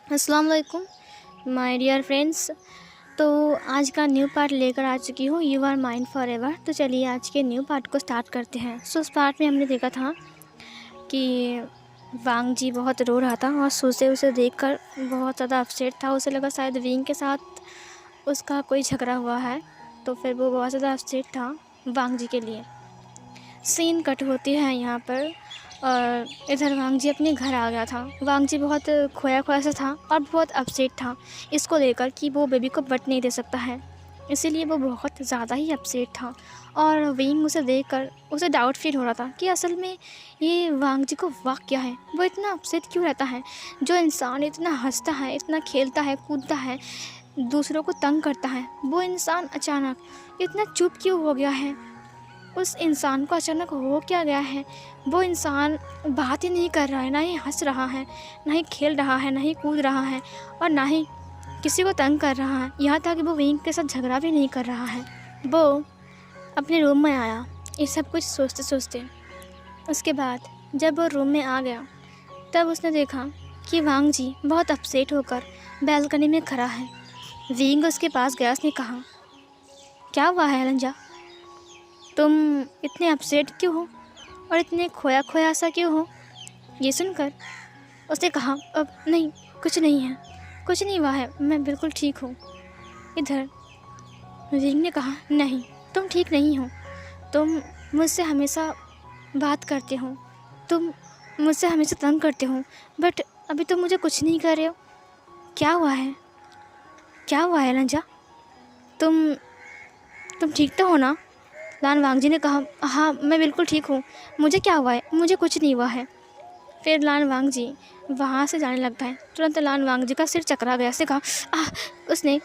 अस्सलाम वालेकुम my dear friends. तो आज का न्यू पार्ट लेकर आ चुकी हूँ, you are mind forever. तो चलिए आज के न्यू पार्ट को स्टार्ट करते हैं। उस पार्ट में हमने देखा था कि वांग जी बहुत रो रहा था और सुसे उसे देखकर बहुत ज़्यादा अपसेट था। उसे लगा शायद विंग के साथ उसका कोई झगड़ा हुआ है, तो फिर वो बहुत ज़्यादा अपसेट था वांग जी के लिए। सीन कट होती है यहाँ पर और इधर वांग जी अपने घर आ गया था। वांग जी बहुत खोया खोया सा था और बहुत अपसेट था इसको लेकर कि वो बेबी को बट नहीं दे सकता है, इसीलिए वो बहुत ज़्यादा ही अपसेट था। और विंग उसे देखकर उसे डाउट फील हो रहा था कि असल में ये वांग जी को वाक क्या है, वो इतना अपसेट क्यों रहता है। जो इंसान इतना हंसता है, इतना खेलता है, कूदता है, दूसरों को तंग करता है, वो इंसान अचानक इतना चुप क्यों हो गया है। उस इंसान को अचानक हो क्या गया है। वो इंसान बात ही नहीं कर रहा है, ना ही हंस रहा है, ना ही खेल रहा है, ना ही कूद रहा है और ना ही किसी को तंग कर रहा है। यहाँ तक कि वो विंग के साथ झगड़ा भी नहीं कर रहा है। वो अपने रूम में आया ये सब कुछ सोचते सोचते। उसके बाद जब वो रूम में आ गया तब उसने देखा कि वांग जी बहुत अपसेट होकर बैल्कनी में खड़ा है। विंग उसके पास गया। उसने कहा, क्या हुआ है लंजा, तुम इतने अपसेट क्यों हो और इतने खोया खोया सा क्यों हो। ये सुनकर उसने कहा, अब नहीं, कुछ नहीं है, कुछ नहीं हुआ है, मैं बिल्कुल ठीक हूँ। इधर विंग ने कहा, नहीं तुम ठीक नहीं हो, तुम मुझसे हमेशा बात करते हो, तुम मुझसे हमेशा तंग करते हो, बट अभी तुम मुझे कुछ नहीं कर रहे हो। क्या हुआ है, क्या हुआ है लंजा, तुम ठीक तो हो ना। लान वांग जी ने कहा, हाँ मैं बिल्कुल ठीक हूँ, मुझे क्या हुआ है, मुझे कुछ नहीं हुआ है। फिर लान वांग जी वहाँ से जाने लगता है। तुरंत लान वांग जी का सिर चकरा गया। उसने कहा, उसने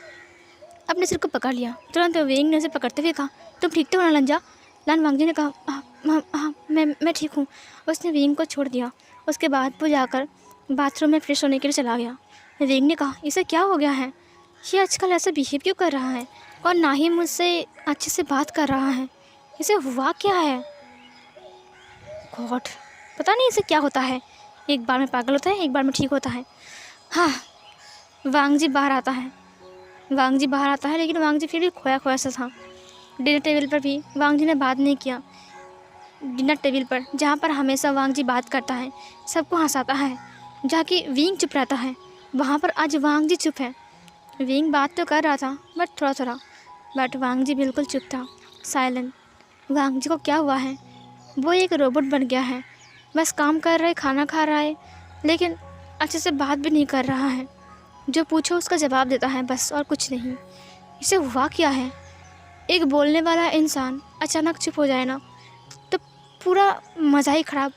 अपने सिर को पकड़ लिया। तुरंत विंग ने उसे पकड़ते हुए कहा, तुम ठीक तो हो ना लंजा। लान वांग जी ने कहा, हाँ मैं ठीक हूँ। उसने विंग को छोड़ दिया। उसके बाद वो जाकर बाथरूम में फ्रेश होने के लिए चला गया। विंग ने कहा, इसे क्या हो गया है, ये आजकल ऐसा बिहेव क्यों कर रहा है और ना ही मुझसे अच्छे से बात कर रहा है, इसे हुआ क्या है। गॉड, पता नहीं इसे क्या होता है, एक बार में पागल होता है, एक बार में ठीक होता है। हाँ, वांग जी बाहर आता है। वांग जी बाहर आता है लेकिन वांग जी फिर भी खोया खोया सा था। डिनर टेबल पर भी वांग जी ने बात नहीं किया। डिनर टेबल पर जहाँ पर हमेशा वांग जी बात करता है, सबको हंसाता है, जहाँ की विंग चुप रहता है, वहाँ पर आज वांग जी चुप है। विंग बात तो कर रहा था बट थोड़ा थोड़ा, बट वांग जी बिल्कुल चुप था, साइलेंट। वांग जी को क्या हुआ है, वो एक रोबोट बन गया है, बस काम कर रहा है, खाना खा रहा है, लेकिन अच्छे से बात भी नहीं कर रहा है। जो पूछो उसका जवाब देता है बस, और कुछ नहीं। इसे हुआ क्या है, एक बोलने वाला इंसान अचानक चुप हो जाए ना तो पूरा मज़ा ही ख़राब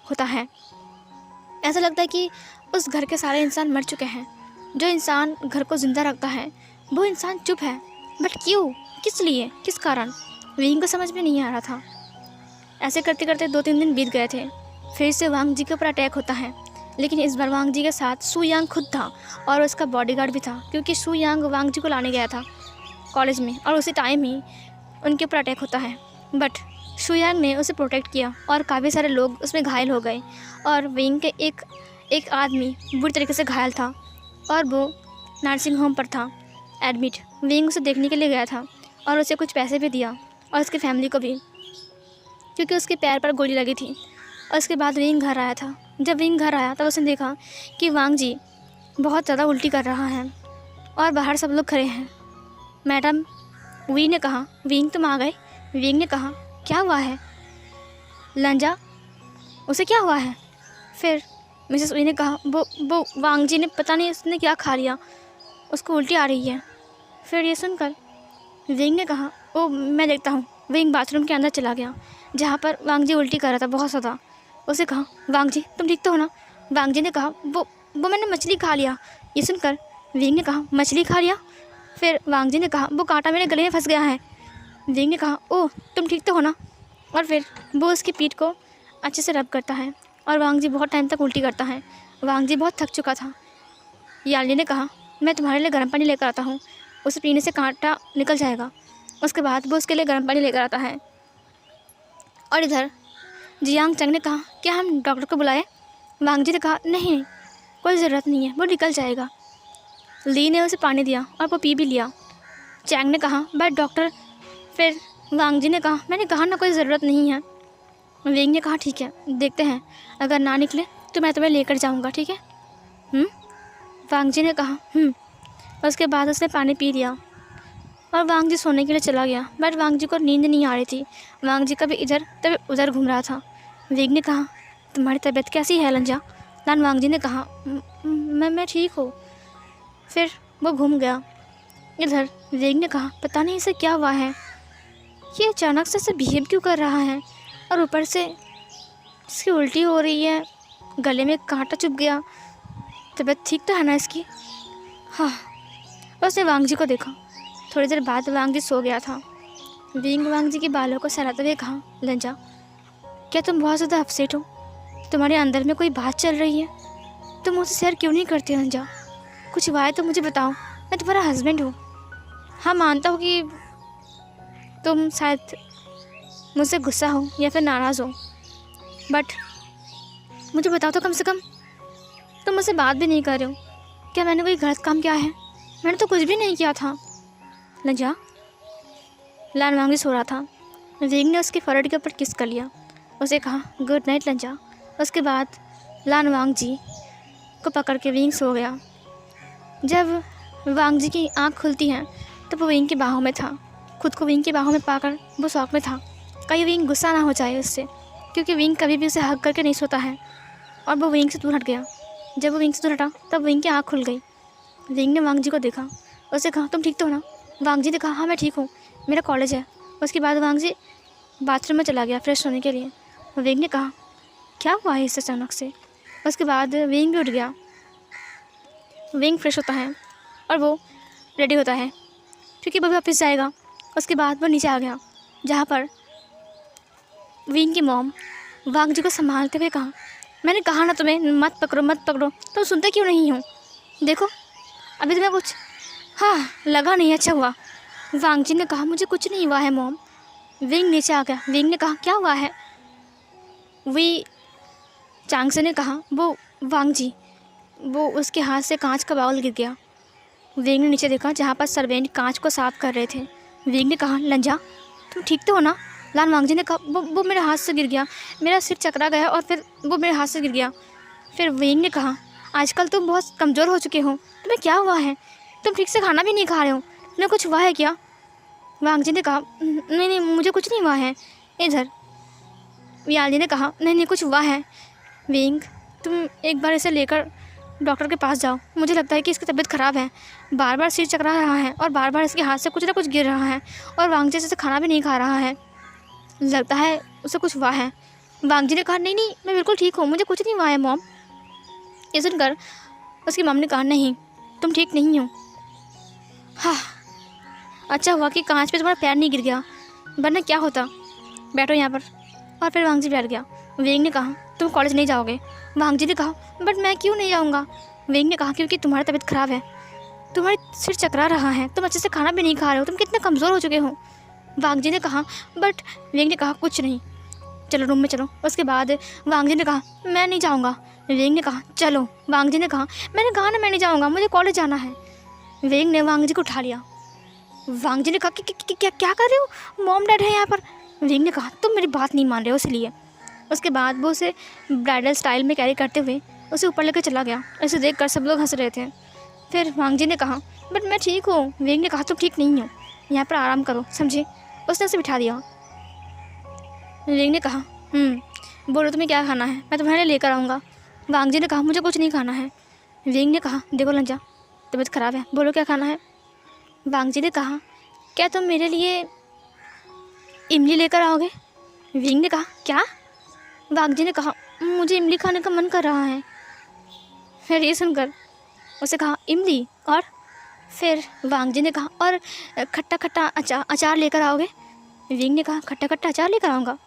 होता है। ऐसा लगता है कि उस घर के सारे इंसान मर चुके हैं। जो इंसान घर को ज़िंदा रखता है वो इंसान चुप है, बट क्यों, किस लिए, किस कारण, विंग को समझ में नहीं आ रहा था। ऐसे करते करते 2-3 दिन बीत गए थे। फिर से वांग जी के ऊपर अटैक होता है, लेकिन इस बार वांग जी के साथ सू यांग खुद था और उसका बॉडीगार्ड भी था, क्योंकि सू यांग वांग जी को लाने गया था कॉलेज में और उसी टाइम ही उनके ऊपर अटैक होता है। बट सू यांग ने उसे प्रोटेक्ट किया और काफ़ी सारे लोग उसमें घायल हो गए और विंग के एक आदमी बुरी तरीके से घायल था और वो नर्सिंग होम पर था एडमिट। विंग उसे देखने के लिए गया था और उसे कुछ पैसे भी दिया और उसकी फैमिली को भी, क्योंकि उसके पैर पर गोली लगी थी। और उसके बाद विंग घर आया था। जब विंग घर आया तब उसने देखा कि वांग जी बहुत ज़्यादा उल्टी कर रहा है और बाहर सब लोग खड़े हैं। मैडम, वी ने कहा, विंग तुम आ गए। विंग ने कहा, क्या हुआ है लंजा, उसे क्या हुआ है। फिर मिसेस वी ने कहा, वो वांग जी ने पता नहीं उसने क्या खा लिया, उसको उल्टी आ रही है। फिर ये सुनकर विंग ने कहा, ओ मैं देखता हूँ। विंग बाथरूम के अंदर चला गया जहाँ पर वांग जी उल्टी कर रहा था बहुत ज़्यादा। उसे कहा, वांग जी तुम ठीक तो हो ना। वांग जी ने कहा, वो मैंने मछली खा लिया। ये सुनकर विंग ने कहा, मछली खा लिया। फिर वांग जी ने कहा, वो कांटा मेरे गले में फंस गया है। विंग ने कहा, ओह तुम ठीक तो हो ना। और फिर वो उसकी पीठ को अच्छे से रब करता है और वांग जी बहुत टाइम तक उल्टी करता है। वांग जी बहुत थक चुका था। याली ने कहा, मैं तुम्हारे लिए गर्म पानी लेकर आता हूँ, उसे पीने से कांटा निकल जाएगा। उसके बाद वो उसके लिए गर्म पानी लेकर आता है। और इधर जियांग चंग ने कहा, क्या हम डॉक्टर को बुलाएं। वांग जी ने कहा, नहीं, कोई ज़रूरत नहीं है, वो निकल जाएगा। ली ने उसे पानी दिया और वो पी भी लिया। चैंग ने कहा, बट डॉक्टर। फिर वांग जी ने कहा, मैंने कहा ना कोई ज़रूरत नहीं है। वेंग ने कहा, ठीक है, देखते हैं, अगर ना निकले तो मैं तुम्हें लेकर जाऊंगा, ठीक है? वांग जी ने कहा। उसके बाद उसने पानी पी लिया और वांग जी सोने के लिए चला गया। बट वांग जी को नींद नहीं आ रही थी। वांग जी कभी इधर कभी उधर घूम रहा था। वेंग ने कहा, तुम्हारी तबीयत कैसी है लंजा? लान वांग जी ने कहा, मैं ठीक हूँ। फिर वो घूम गया इधर। वेंग ने कहा, पता नहीं इसे क्या हुआ है, ये अचानक से ऐसे बिहेव क्यों कर रहा है, और ऊपर से इसकी उल्टी हो रही है, गले में कांटा चुभ गया। तबीयत ठीक तो है ना इसकी? हाँ। उसने वांग जी को देखा। थोड़ी देर बाद वांग जी सो गया था। विंग वांग जी के बालों को सहलाते हुए कहा, लंजा, क्या तुम बहुत ज़्यादा अपसेट हो? तुम्हारे अंदर में कोई बात चल रही है? तुम मुझसे शेयर क्यों नहीं करती लंजा? कुछ हुआ है तो मुझे बताओ, मैं तुम्हारा हस्बैंड हूँ। हाँ, मानता हूँ कि तुम शायद मुझसे गुस्सा हो या फिर नाराज़ हो, बट मुझे बताओ तो कम से कम। तुम मुझसे बात भी नहीं कर रहे हो। क्या मैंने कोई गलत काम किया है? मैंने तो कुछ भी नहीं किया था। लंजा। लान वांग जी सो रहा था। विंग ने उसके फोrehead के ऊपर किस कर लिया। उसे कहा, गुड नाइट लंजा। उसके बाद लान वांग जी को पकड़ के विंग सो गया। जब वांग जी की आँख खुलती है तो वो विंग की बाहों में था। खुद को विंग की बाहों में पाकर वो शौक में था, कहीं विंग गुस्सा ना हो जाए उससे, क्योंकि विंग कभी भी उसे हग करके नहीं सोता है। और वो विंग से दूर हट गया। जब वो विंग से दूर हटा तब विंग की आँख खुल गई। विंग ने वांग जी को देखा। उसे कहा, तुम ठीक तो हो ना? वांग जी ने कहा, हाँ मैं ठीक हूँ, मेरा कॉलेज है। उसके बाद वांग जी बाथरूम में चला गया फ्रेश होने के लिए। विंग ने कहा, क्या हुआ है इससे अचानक से? उसके बाद विंग भी उठ गया। विंग फ्रेश होता है और वो रेडी होता है क्योंकि वो भी वापस जाएगा। उसके बाद वो नीचे आ गया, जहाँ पर विंग की मॉम वांग जी को संभालते हुए कहा, मैंने कहा ना तुम्हें मत पकड़ो मत पकड़ो, तुम सुनते क्यों नहीं हो? देखो अभी तुम्हें कुछ लगा नहीं, अच्छा हुआ। वांग जी ने कहा, मुझे कुछ नहीं हुआ है मॉम। विंग नीचे आ गया। विंग ने कहा, क्या हुआ है? वी चांग से ने कहा, वो वांग जी, वो उसके हाथ से कांच का बाउल गिर गया। विंग ने नीचे देखा जहाँ पर सर्वेंट कांच को साफ कर रहे थे। विंग ने कहा, लंजा तुम ठीक तो हो ना? लान वांग जी ने कहा, वो मेरे हाथ से गिर गया, मेरा सिर चकरा गया और फिर वो मेरे हाथ से गिर गया। फिर विंग ने कहा, आजकल तुम बहुत कमज़ोर हो चुके हो, तुम्हें क्या हुआ है? तुम ठीक से खाना भी नहीं खा रहे हो, तुम्हें कुछ हुआ है क्या? वांग जी ने कहा, नहीं नहीं मुझे कुछ नहीं हुआ है। इधर वियाल जी ने कहा, नहीं नहीं कुछ हुआ है। विंग, तुम एक बार इसे लेकर डॉक्टर के पास जाओ, मुझे लगता है कि इसकी तबीयत ख़राब है, बार बार सिर चकरा रहा है और बार बार इसके हाथ से कुछ ना कुछ गिर रहा है, और वांग जी से खाना भी नहीं खा रहा है, लगता है उसे कुछ हुआ है। वांग जी ने कहा, नहीं नहीं मैं बिल्कुल ठीक हूँ, मुझे कुछ नहीं हुआ है मॉम। ये सुनकर उसकी मॉम ने कहा, नहीं तुम ठीक नहीं हो। हाँ, अच्छा हुआ कि कांच पे तुम्हारा पैर नहीं गिर गया, वरना क्या होता। बैठो यहाँ पर। और फिर वांग जी बैठ गया। वेंग ने कहा, तुम कॉलेज नहीं जाओगे? वांग जी ने कहा, बट मैं क्यों नहीं जाऊँगा? वेंग ने कहा, क्योंकि तुम्हारी तबीयत ख़राब है, तुम्हारी सिर चकरा रहा है, तुम अच्छे से खाना भी नहीं खा रहे हो, तुम कितने कमज़ोर हो चुके हो। वांग जी ने कहा, बट वेंग ने कहा, कुछ नहीं, चलो रूम में चलो। उसके बाद वांग जी ने कहा, मैं नहीं जाऊँगा। वेंग ने कहा, चलो। वांग जी ने कहा, मैंने कहा ना मैं नहीं जाऊँगा, मुझे कॉलेज जाना है। वेंग ने वांग जी को उठा लिया। वांग जी ने कहा, क्या कर रहे हो? मॉम डैड है यहाँ पर। वेंग ने कहा, तुम मेरी बात नहीं मान रहे हो इसलिए। उसके बाद वो उसे ब्राइडल स्टाइल में कैरी करते हुए उसे ऊपर लेकर चला गया। इसे देखकर सब लोग हंस रहे थे। फिर वांग जी ने कहा, बट मैं ठीक हूँ। वेंग ने कहा, तुम ठीक नहीं हो, यहाँ पर आराम करो, समझे? उसने उसे बिठा दिया। वेंग ने कहा, बोलो तुम्हें क्या खाना है, मैं तुम्हारे लिए लेकर आऊँगा। वांग जी ने कहा, मुझे कुछ नहीं खाना है। वेंग ने कहा, देखो लंजा, तबीयत ख़राब है, बोलो क्या खाना है। वांग जी ने कहा, क्या तुम मेरे लिए इमली लेकर आओगे? विंग ने कहा, क्या? वांग जी ने कहा, मुझे इमली खाने का मन कर रहा है। फिर ये सुनकर उसे कहा, इमली? और फिर वांग जी ने कहा, और खट्टा खट्टा अचार लेकर आओगे? विंग ने कहा, खट्टा खट्टा अचार लेकर आऊँगा।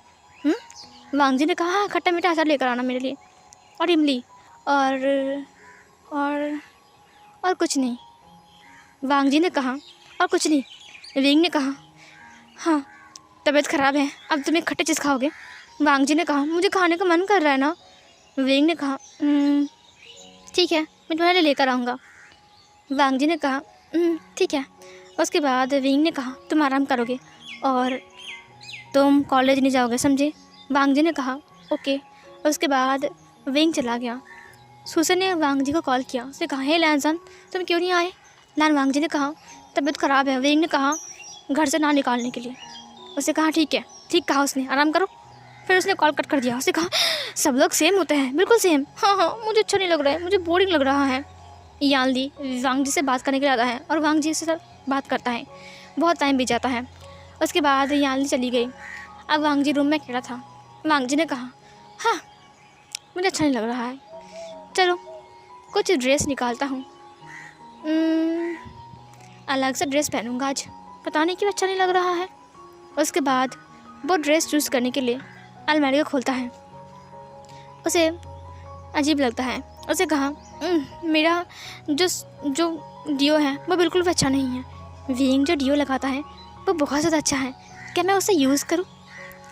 वांग जी ने कहा, हाँ खट्टा मीठा अचार लेकर आना मेरे लिए, और इमली, और कुछ नहीं। वांग जी ने कहा, और कुछ नहीं। विंग ने कहा, हाँ तबीयत ख़राब है, अब तुम एक खट्टे चीज़ खाओगे? वांग जी ने कहा, मुझे खाने का मन कर रहा है ना। विंग ने कहा, ठीक है, मैं तुम्हारे लिए लेकर आऊँगा। वांग जी ने कहा ठीक है। उसके बाद विंग ने कहा तुम आराम करोगे और तुम कॉलेज नहीं जाओगे, समझे? वांग जी ने कहा ओके। उसके बाद विंग चला गया। सुसन ने वांग जी को कॉल किया। उसने कहा हे लैनसन, तुम क्यों नहीं आए? लान वांग जी ने कहा तबीयत ख़राब है। विंग ने कहा घर से ना निकालने के लिए। उसने कहा ठीक है, ठीक कहा उसने, आराम करो। फिर उसने कॉल कट कर दिया। उसने कहा सब लोग सेम होते हैं, बिल्कुल सेम। हाँ, मुझे अच्छा नहीं लग रहा है, मुझे बोरिंग लग रहा है। यानली वांग जी से बात करने के लिए आता है और वांग जी से बात करता है। बहुत टाइम बीत जाता है। उसके बाद यानली चली गई। अब वांग जी रूम में अकेला था। वांग जी ने कहा हाँ, मुझे अच्छा नहीं लग रहा है, चलो कुछ ड्रेस निकालता हूँ। अलग सा ड्रेस पहनूंगा आज, पता नहीं क्यों अच्छा नहीं लग रहा है। उसके बाद वो ड्रेस चूज़ करने के लिए अलमारी को खोलता है। उसे अजीब लगता है। उसे कहा मेरा जो डियो है वो बिल्कुल भी अच्छा नहीं है। विंग जो डियो लगाता है वो बहुत ज़्यादा अच्छा है, क्या मैं उसे यूज़ करूँ?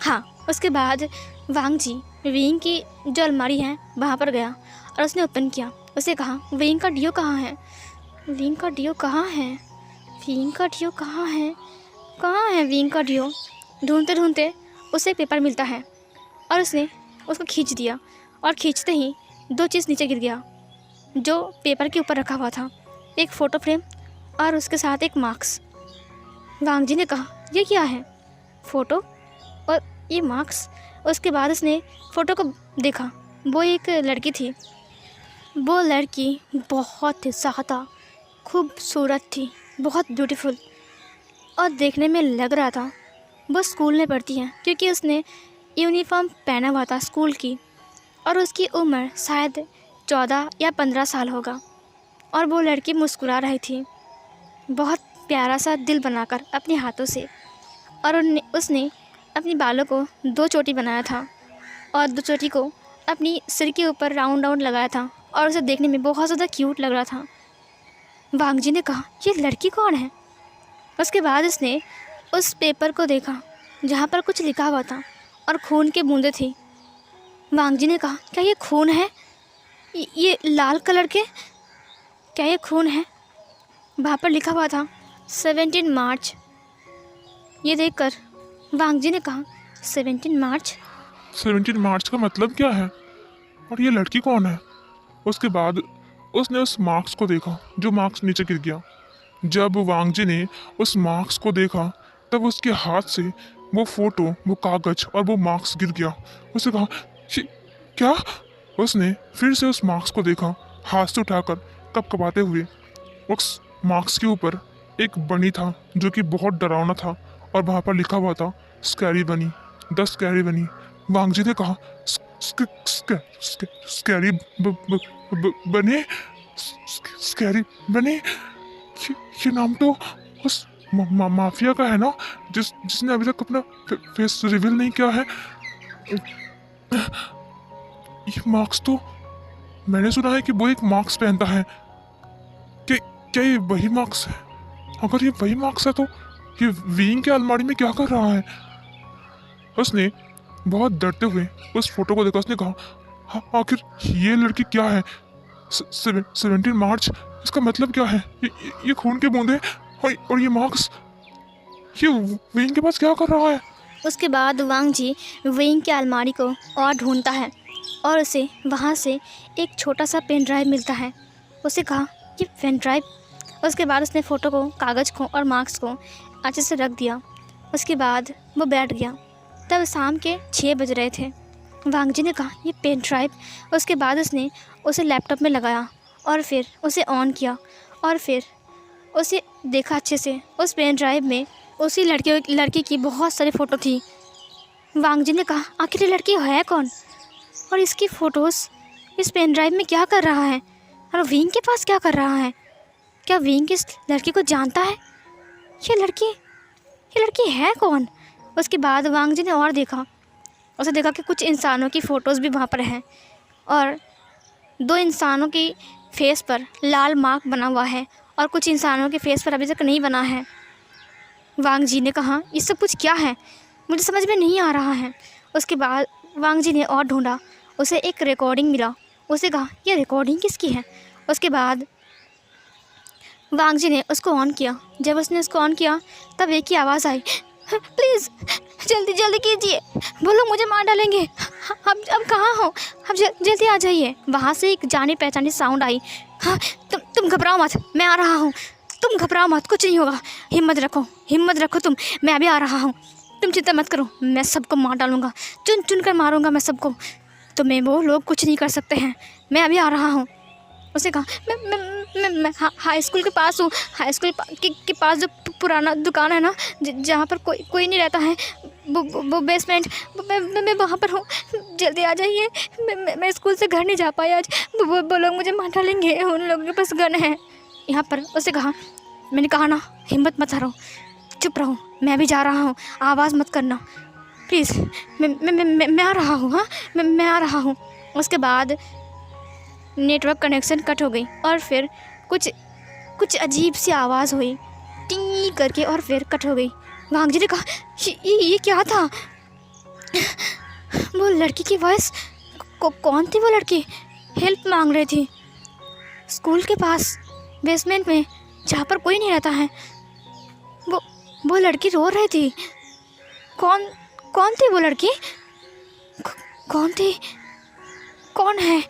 हाँ। उसके बाद वांग जी विंग की जो अलमारी है वहाँ पर गया और उसने ओपन किया। उसे कहा विंग का डियो कहाँ है? विंग का डियो कहाँ है? विंग का डियो कहाँ है? कहाँ है विंग का डियो? ढूंढते ढूंढते उसे एक पेपर मिलता है और उसने उसको खींच दिया और खींचते ही दो चीज़ नीचे गिर गया जो पेपर के ऊपर रखा हुआ था, एक फ़ोटो फ्रेम और उसके साथ एक मार्क्स। वांग जी ने कहा ये क्या है? फ़ोटो और ये मार्क्स। उसके बाद उसने फ़ोटो को देखा। वो एक लड़की थी। वो लड़की बहुत ज़्यादा खूबसूरत थी, बहुत ब्यूटीफुल, और देखने में लग रहा था वो स्कूल में पढ़ती है क्योंकि उसने यूनिफॉर्म पहना हुआ था स्कूल की और उसकी उम्र शायद 14 या 15 साल होगा। और वो लड़की मुस्कुरा रही थी बहुत प्यारा सा दिल बनाकर अपने हाथों से, और उसने अपनी बालों को 2 चोटी बनाया था और 2 चोटी को अपनी सिर के ऊपर राउंड राउंड लगाया था और उसे देखने में बहुत ज़्यादा क्यूट लग रहा था। वांग जी ने कहा ये लड़की कौन है? उसके बाद उसने उस पेपर को देखा जहाँ पर कुछ लिखा हुआ था और खून के बूंदें थी। वांग जी ने कहा क्या ये खून है? ये लाल कलर के, क्या ये खून है? वहाँ पर लिखा हुआ था 17 मार्च। ये देखकर वांग जी ने कहा 17 मार्च? 17 मार्च का मतलब क्या है? और ये लड़की कौन है? उसके बाद उसने उस मार्क्स को देखा जो मार्क्स नीचे गिर गया। जब वांग जी ने उस मार्क्स को देखा तब उसके हाथ से वो फोटो, वो कागज और वो मार्क्स गिर गया। उसने कहा "ये क्या?" उसने फिर से उस मार्क्स को देखा, हाथ से उठाकर कपकपाते हुए। उस मार्क्स के ऊपर एक बनी था जो कि बहुत डरावना था और वहाँ पर लिखा हुआ था स्कैरी बनी, द स्कैरी बनी। वांग जी ने कहा स्कैरी बने, स्कैरी बने, ये नाम तो उस माफिया का है ना जिसने अभी तक अपना फेस रिवील नहीं किया है। ये मार्क्स तो मैंने सुना है कि वो एक मार्क्स पहनता है। क्या ये वही मार्क्स है? अगर ये वही मार्क्स है तो ये विंग के अलमारी में क्या कर रहा है? उसने बहुत डरते हुए उस फोटो को देखा। उसने कहा हाँ, आखिर ये लड़की क्या है? 17 मार्च, इसका मतलब क्या है? ये खून के बूंदे और ये मार्क्स, ये विंग के पास क्या कर रहा है? उसके बाद वांग जी विंग की अलमारी को और ढूंढता है और उसे वहाँ से एक छोटा सा पेन ड्राइव मिलता है। उसे कहा ये पेन ड्राइव। उसके बाद उसने फ़ोटो को, कागज़ को और मार्क्स को अच्छे से रख दिया। उसके बाद वो बैठ गया। तब शाम के 6 बज रहे थे। वांग जी ने कहा ये पेन ड्राइव। उसके बाद उसने उसे लैपटॉप में लगाया और फिर उसे ऑन किया और फिर उसे देखा अच्छे से। उस पेन ड्राइव में उसी लड़की की बहुत सारी फ़ोटो थी। वांग जी ने कहा आखिर ये लड़की है कौन और इसकी फ़ोटोज़ इस पेन ड्राइव में क्या कर रहा है और विंग के पास क्या कर रहा है? क्या विंग इस लड़की को जानता है? ये लड़की है कौन? उसके बाद वांग जी ने और देखा। उसे देखा कि कुछ इंसानों की फ़ोटोज़ भी वहाँ पर हैं और 2 इंसानों की फेस पर लाल मार्क बना हुआ है और कुछ इंसानों के फेस पर अभी तक नहीं बना है। वांग जी ने कहा ये सब कुछ क्या है, मुझे समझ में नहीं आ रहा है। उसके बाद वांग जी ने और ढूंढा। उसे एक रिकॉर्डिंग मिला उसे कहा ये रिकॉर्डिंग किसकी है। उसके बाद वांग जी ने उसको ऑन किया। जब उसने उसको ऑन किया तब एक ही आवाज़ आई, प्लीज़ जल्दी जल्दी कीजिए, वो लोग मुझे मार डालेंगे, अब कहाँ हो, अब जल्दी आ जाइए। वहाँ से एक जानी पहचानी साउंड आई, हाँ तुम घबराओ मत, मैं आ रहा हूँ, तुम घबराओ मत, कुछ नहीं होगा, हिम्मत रखो तुम, मैं अभी आ रहा हूँ, तुम चिंता मत करो, मैं सबको मार डालूँगा, चुन चुन कर मारूँगा मैं सबको, तुम्हें वो लोग कुछ नहीं कर सकते हैं, मैं अभी आ रहा हूँ। उसने कहा मैं हाई स्कूल के पास हूँ, हाई स्कूल के पास जो पुराना दुकान है ना, जहाँ पर कोई नहीं रहता है, वो बेसमेंट, मैं वहाँ पर हूँ, जल्दी आ जाइए, मैं स्कूल से घर नहीं जा पाई आज, वो लोग मुझे मार डालेंगे, उन लोगों के पास गन है यहाँ पर। उसने कहा, मैंने कहा ना हिम्मत मत हारो, चुप रहो, मैं भी जा रहा हूँ, आवाज़ मत करना प्लीज़, मैं आ रहा हूँ, हाँ मैं आ रहा हूँ। उसके बाद नेटवर्क कनेक्शन कट हो गई और फिर कुछ अजीब सी आवाज़ हुई टी करके और फिर कट हो गई। वांग जी ने कहा, ये क्या था? वो लड़की की वॉइस, कौन थी वो लड़की? हेल्प मांग रही थी स्कूल के पास बेसमेंट में जहाँ पर कोई नहीं रहता है। वो लड़की रो रही थी। कौन थी वो लड़की? कौन थी? कौन है?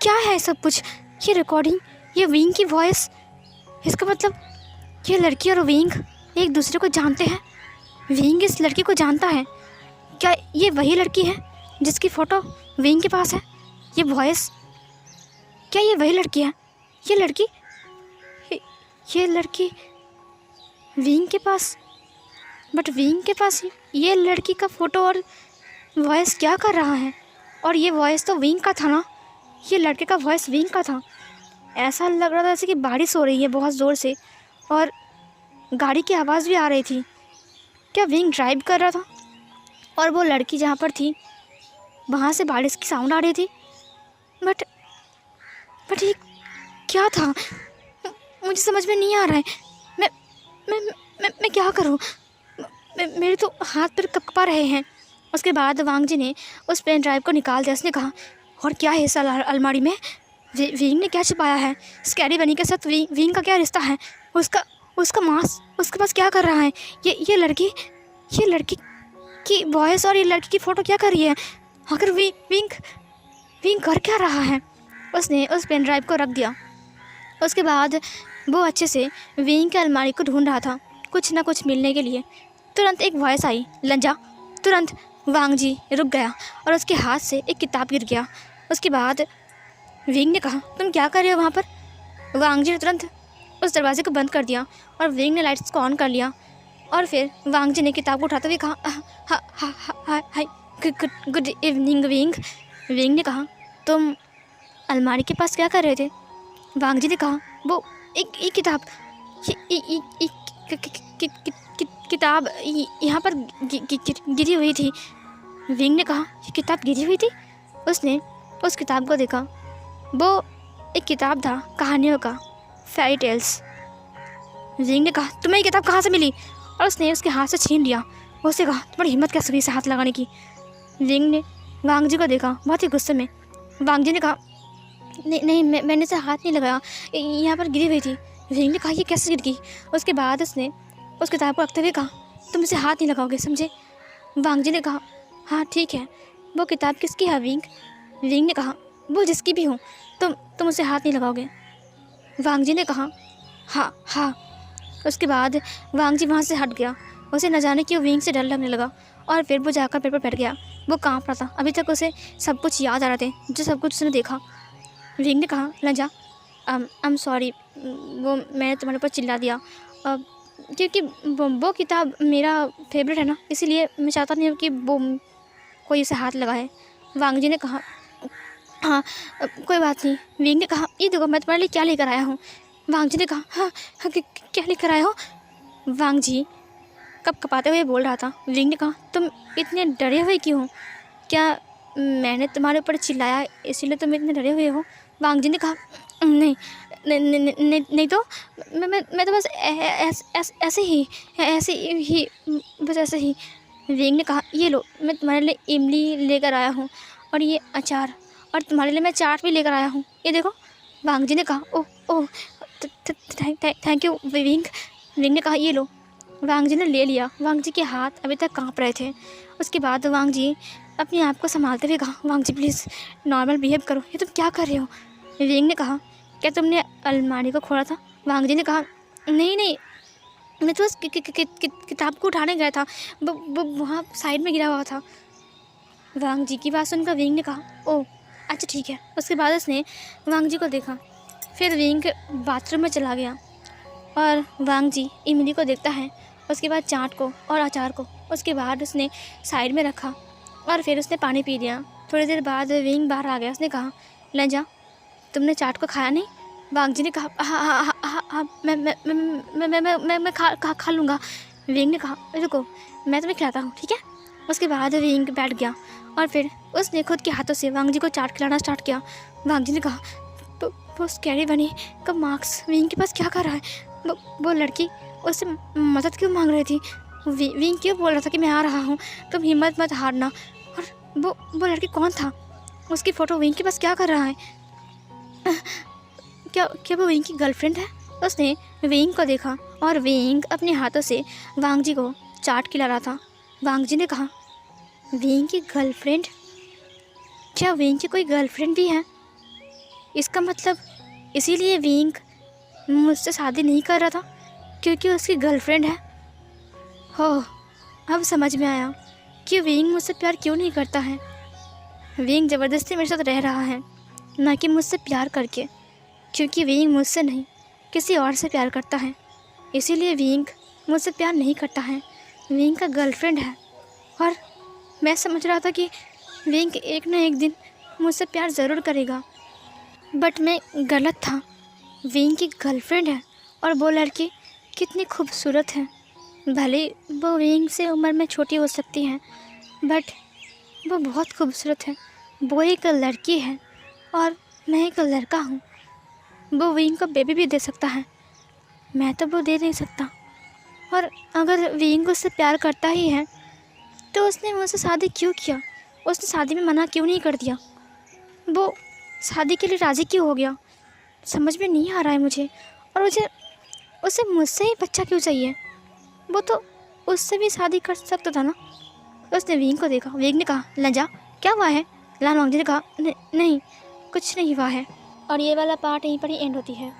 क्या है सब कुछ? ये रिकॉर्डिंग, ये विंग की वॉइस, इसका मतलब ये लड़की और विंग एक दूसरे को जानते हैं। विंग इस लड़की को जानता है। क्या ये वही लड़की है जिसकी फ़ोटो विंग के पास है? ये वॉइस, क्या ये वही लड़की है? ये लड़की विंग के पास, बट विंग के पास ये लड़की का फ़ोटो और वॉइस क्या कर रहा है? और ये वॉइस तो विंग का था ना, ये लड़के का वॉइस विंग का था। ऐसा लग रहा था जैसे कि बारिश हो रही है बहुत ज़ोर से और गाड़ी की आवाज़ भी आ रही थी। क्या विंग ड्राइव कर रहा था और वो लड़की जहाँ पर थी वहाँ से बारिश की साउंड आ रही थी? बट ये क्या था? मुझे समझ में नहीं आ रहा है। मैं क्या करूँ? मेरे तो हाथ पर कँपा रहे हैं। उसके बाद वांग जी ने उस पेन ड्राइव को निकाल दिया। उसने कहा, और क्या है इस अलमारी में? विंग ने क्या छिपाया है? स्कैरी बनी के साथ विंग का क्या रिश्ता है? उसका मास्क उसके पास क्या कर रहा है? ये लड़की की वॉइस और ये लड़की की फ़ोटो क्या कर रही है? आखिर विंग कर क्या रहा है? उसने उस पेन ड्राइव को रख दिया। उसके बाद वो अच्छे से विंग के अलमारी को ढूंढ रहा था कुछ ना कुछ मिलने के लिए। तुरंत एक वॉइस आई, लंजा। तुरंत वांग जी रुक गया और उसके हाथ से एक किताब गिर गया। उसके बाद विंग ने कहा, तुम क्या कर रहे हो वहाँ पर? वांग जी ने तुरंत उस दरवाजे को बंद कर दिया और विंग ने लाइट्स को ऑन कर लिया। और फिर वांग जी ने किताब को उठाते हुए कहा, hi good evening wing. Wing ने कहा, तुम अलमारी के पास क्या कर रहे थे? वांग जी ने कहा, वो एक किताब, किताब यहाँ पर गिरी हुई थी। विंग ने कहा, ये किताब गिरी हुई थी? उसने उस किताब को देखा। वो एक किताब था कहानियों का, फेरी टेल्स। विंग ने कहा, तुम्हें ये किताब कहाँ से मिली? और उसने उसके हाथ से छीन लिया। उसने कहा, तुम्हारी हिम्मत कैसे हुई इसे हाथ लगाने की? विंग ने वांग जी को देखा बहुत ही गुस्से में। वांग जी ने कहा, नहीं मैंने इसे हाथ नहीं लगाया, यहाँ पर गिरी हुई थी। विंग ने कहा, ये कैसे गिर गई? उसके बाद उसने उस किताब को रखते हुए कहा, तुम इसे हाथ नहीं लगाओगे, समझे? वांग जी ने कहा, हाँ ठीक है, वो किताब किसकी है विंग? विंग ने कहा, वो जिसकी भी हो, तुम उसे हाथ नहीं लगाओगे। वांग जी ने कहा, हाँ। उसके बाद वांग जी वहाँ से हट गया। उसे न जाने क्यों विंग से डर लगने लगा और फिर वो जाकर पेड़ पर बैठ गया। वो काँप रहा था। अभी तक उसे सब कुछ याद आ रहा था, जो सब कुछ उसने देखा। विंग ने कहा, लंजा, आई एम सॉरी, वो मैंने तुम्हारे ऊपर चिल्ला दिया, क्योंकि वो किताब मेरा फेवरेट है ना, इसीलिए मैं चाहता नहीं हूँ कि वो कोई उसे हाथ लगाए। वांग जी ने कहा, हाँ कोई बात नहीं। विंग ने कहा, ये देखो मैं तुम्हारे लिए क्या लेकर आया हूँ। वांग जी ने कहा, हाँ क्या लेकर आए हो? वांग जी कपाते हुए बोल रहा था। विंग ने कहा, तुम इतने डरे हुए क्यों हो? क्या मैंने तुम्हारे ऊपर चिल्लाया इसीलिए तुम इतने डरे हुए हो? वांग जी ने कहा, नहीं तो मैं तो बस ऐसे ही बस ऐसे ही। विंग ने कहा, ये लो, मैं तुम्हारे लिए इमली लेकर आया हूँ और ये अचार और तुम्हारे लिए मैं चाट भी लेकर आया हूँ, ये देखो। वांग जी ने कहा oh oh thank you Wing. Wing ने कहा ये लो। वांग जी ने ले लिया। वांग जी के हाथ अभी तक कांप रहे थे। उसके बाद वांग जी अपने आप को संभालते हुए कहा वांग जी प्लीज़ नॉर्मल बिहेव करो, ये तुम क्या कर रहे हो। विंग ने कहा क्या तुमने अलमारी को खोला था। वांग जी ने कहा नहीं नहीं, मैं तो बस किताब को उठाने गया था, वो वहाँ साइड में गिरा हुआ था। वांग जी की बात सुनकर विंग ने कहा ओह अच्छा ठीक है। उसके बाद उसने वांग जी को देखा। फिर विंग बाथरूम में चला गया और वांग जी इमली को देखता है, उसके बाद चाट को और अचार को। उसके बाद उसने साइड में रखा और फिर उसने पानी पी लिया। थोड़ी देर बाद विंग बाहर आ गया। उसने कहा लंजा तुमने चाट को खाया नहीं। वांग जी ने कहा हाँ मैं खा लूँगा। विंग ने कहा रुको मैं तुम्हें खिलाता हूँ ठीक है। उसके बाद विंग बैठ गया और फिर उसने खुद के हाथों से वांग जी को चाट खिलाना स्टार्ट किया। वांग जी ने कहा वो स्कैरी बनी का मार्क्स विंग के पास क्या कर रहा है। वो लड़की उससे मदद क्यों मांग रही थी। विंग क्यों बोल रहा था कि मैं आ रहा हूँ, तुम हिम्मत मत हारना। और वो लड़की कौन था, उसकी फ़ोटो विंग के पास क्या कर रहा है। क्या वो विंग की गर्लफ्रेंड है। उसने विंग को देखा और विंग अपने हाथों से वांग जी को चाट खिला रहा था। वांग जी ने कहा विंग की गर्लफ्रेंड, क्या विंग की कोई गर्लफ्रेंड भी है। इसका मतलब इसीलिए विंग मुझसे शादी नहीं कर रहा था क्योंकि उसकी गर्लफ्रेंड है। हो अब समझ में आया कि विंग मुझसे प्यार क्यों नहीं करता है। विंग ज़बरदस्ती मेरे साथ रह रहा है, ना कि मुझसे प्यार करके, क्योंकि विंग मुझसे नहीं किसी और से प्यार करता है। इसीलिए विंग मुझसे प्यार नहीं करता है। विंग का गर्लफ्रेंड है और मैं समझ रहा था कि विंग एक न एक दिन मुझसे प्यार ज़रूर करेगा, बट मैं गलत था। विंग की गर्लफ्रेंड है और वो लड़की कितनी खूबसूरत है। भले वो विंग से उम्र में छोटी हो सकती है बट वो बहुत खूबसूरत है। वो एक लड़की है और मैं एक लड़का हूँ। वो विंग को बेबी भी दे सकता है, मैं तो वो दे नहीं सकता। और अगर विंग उससे प्यार करता ही है तो उसने मुझसे शादी क्यों किया, उसने शादी में मना क्यों नहीं कर दिया, वो शादी के लिए राज़ी क्यों हो गया, समझ में नहीं आ रहा है मुझे। और मुझे उसे मुझसे ही बच्चा क्यों चाहिए, वो तो उससे भी शादी कर सकता था ना। उसने विंग को देखा। विंग ने कहा लंजा क्या हुआ है। लान वांग जी ने कहा नहीं कुछ नहीं हुआ है। और ये वाला पार्ट यहीं पर ही एंड होती है।